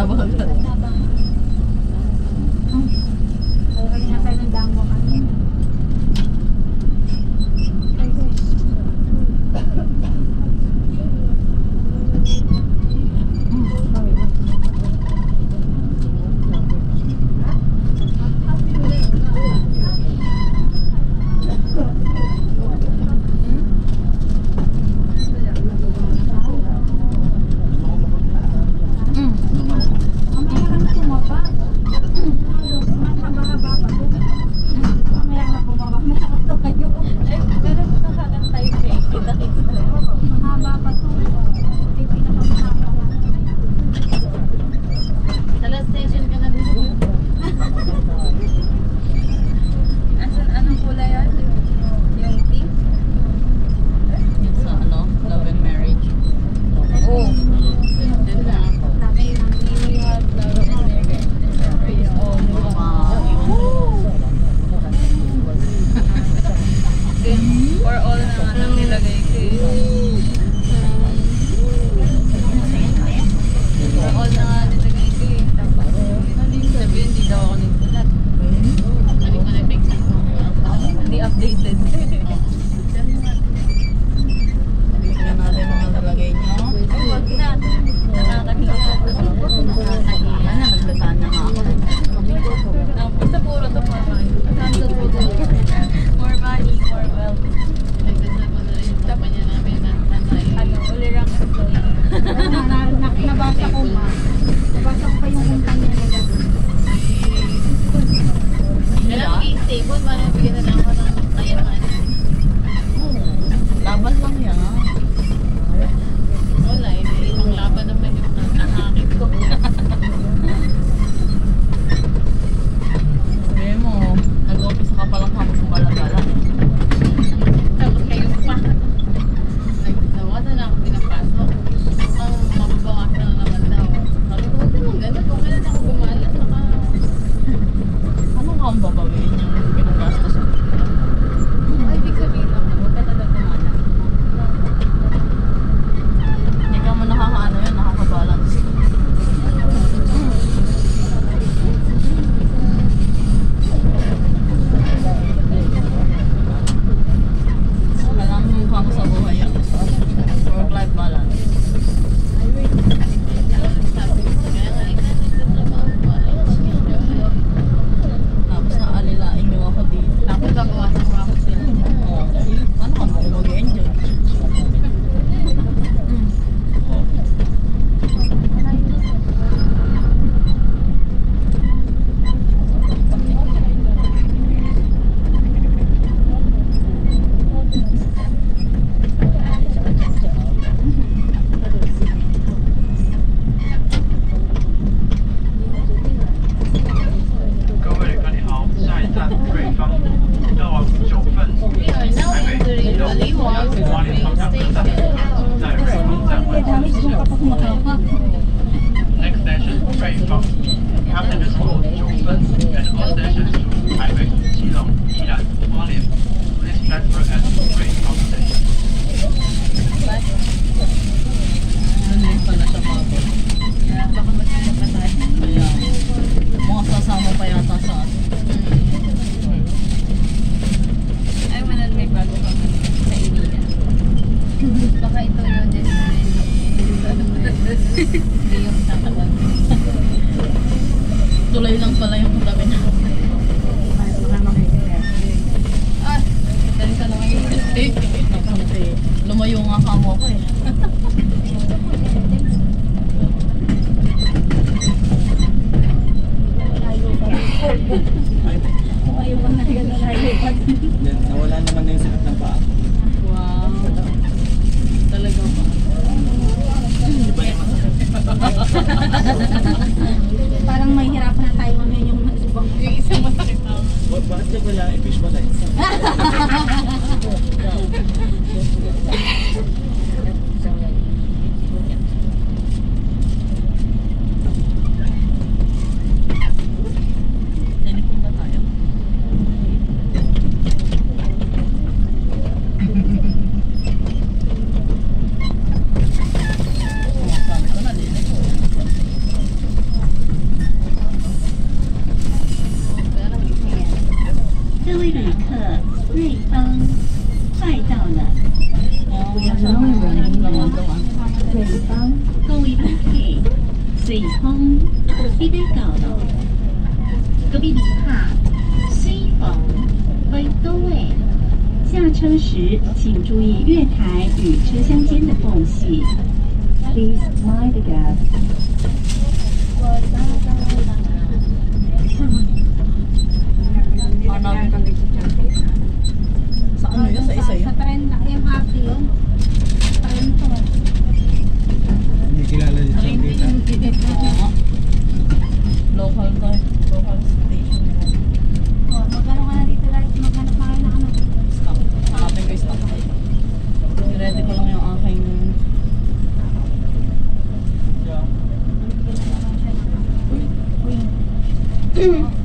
nabagal. Kanina tayo ng damo kami. Tuloy lang pala yung tabi na. Dali ka lang ngayon. Lumayo nga kamo ko eh. Lumayo ka na yan, nawala naman na yung sakit ng paa. Wow. Talaga ba? Di ba yung masakit? Parang may hirapan na tayo mamaya yung subang. Yung isang masakit na. Bakit ka pala i-fish ba tayo? 旅客瑞芳，快到了。 Now running 瑞芳，各位旅客，瑞豐必須到了。各位旅客，瑞豐快到了。下車時請注意月台與車廂間的縫隙。Please mind the gap. Sa ano yun? Sa isa yun? Sa tren na MRT yun. Tren to. Hindi kilala niya siyang data. Oo. Local to. Local station. Oh, magkano ka na dito dahil maghanap na kayo na ano. Stop. Hanapin ko yung stop. Ready ko lang yung aking... Uy.